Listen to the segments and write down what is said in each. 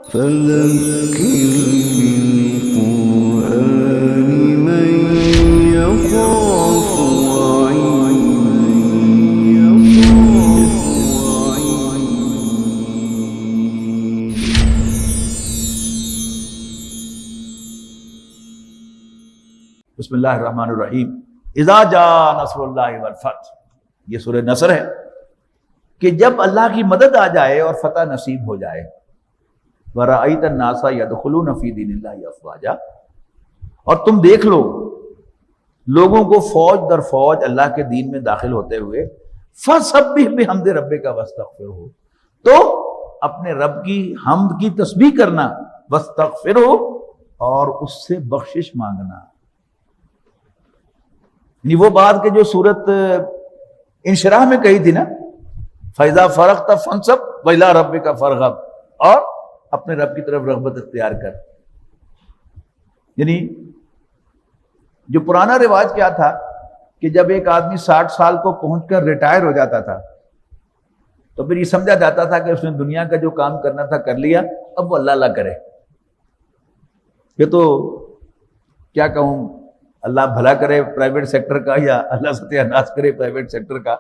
فذكر بالقرآن من يخاف بسم اللہ الرحمن الرحیم۔ اذا جاء نصر اللہ والفتح، یہ سورہ نصر ہے کہ جب اللہ کی مدد آ جائے اور فتح نصیب ہو جائے۔ وَرَأَيْتَ النَّاسَ يَدْخُلُونَ فِي دِينِ اللَّهِ أَفْوَاجًا، اور تم دیکھ لو لوگوں کو فوج در فوج اللہ کے دین میں داخل ہوتے ہوئے۔ فَسَبِّحْ بِحَمْدِ رَبِّكَ وَاسْتَغْفِرْهُ، تو اپنے رب کی حمد کی تسبیح کرنا، وَاسْتَغْفِرْهُ، اور اس سے بخشش مانگنا۔ یعنی وہ بات کہ جو سورت انشراح میں کہی تھی نا، فَإِذَا فَرَغْتَ فَانصَبْ وَإِلَىٰ رَبِّكَ فَارْغَب، اور اپنے رب کی طرف رغبت اختیار کر۔ یعنی جو پرانا رواج کیا تھا کہ جب ایک آدمی 60 سال کو پہنچ کر ریٹائر ہو جاتا تھا تو پھر یہ سمجھا جاتا تھا کہ اس نے دنیا کا جو کام کرنا تھا کر لیا، اب وہ اللہ اللہ کرے۔ یہ تو کیا کہوں، اللہ بھلا کرے پرائیویٹ سیکٹر کا، یا اللہ ستیہ ناش کرے پرائیویٹ سیکٹر کا،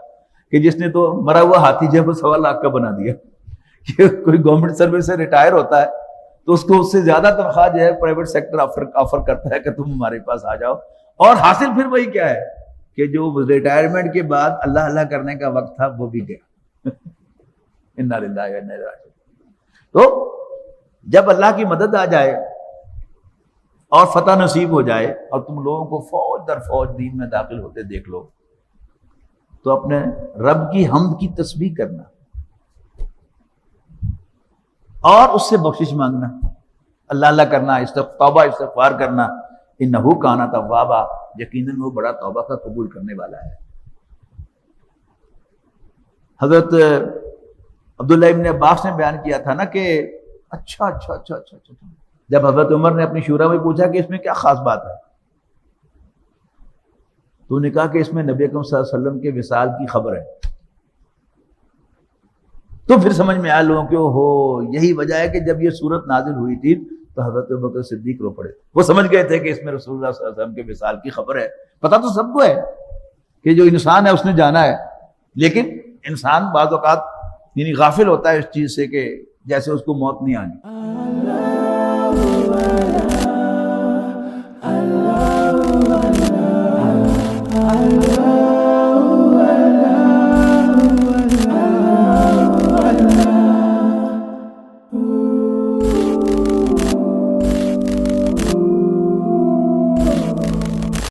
کہ جس نے تو مرا ہوا ہاتھی جو ہے 1.25 لاکھ کا بنا دیا۔ کہ کوئی گورنمنٹ سروس سے ریٹائر ہوتا ہے تو اس کو اس سے زیادہ تنخواہ جو ہے پرائیویٹ سیکٹر آفر کرتا ہے کہ تم ہمارے پاس آ جاؤ، اور حاصل پھر وہی کیا ہے کہ جو ریٹائرمنٹ کے بعد اللہ اللہ کرنے کا وقت تھا وہ بھی گیا۔ انا للہ و انا الیہ راجعون۔ تو جب اللہ کی مدد آ جائے اور فتح نصیب ہو جائے اور تم لوگوں کو فوج در فوج دین میں داخل ہوتے دیکھ لو، تو اپنے رب کی حمد کی تسبیح کرنا اور اس سے بخشش مانگنا، اللہ اللہ کرنا، توبہ استغفار کرنا۔ انہ کان توابا، یقیناً وہ بڑا توبہ کا قبول کرنے والا ہے۔ حضرت عبداللہ ابن عباس نے بیان کیا تھا نا کہ اچھا جب حضرت عمر نے اپنی شورا میں پوچھا کہ اس میں کیا خاص بات ہے، تو نے کہا کہ اس میں نبی اکرم صلی اللہ علیہ وسلم کے وصال کی خبر ہے۔ تو پھر سمجھ میں آیا لوگوں کہ ہو یہی وجہ ہے کہ جب یہ صورت نازل ہوئی تھی تو حضرت ابوبکر صدیق رو پڑے، وہ سمجھ گئے تھے کہ اس میں رسول اللہ صلی اللہ علیہ وسلم کے وصال کی خبر ہے۔ پتہ تو سب کو ہے کہ جو انسان ہے اس نے جانا ہے، لیکن انسان بعض اوقات یعنی غافل ہوتا ہے اس چیز سے کہ جیسے اس کو موت نہیں آنی۔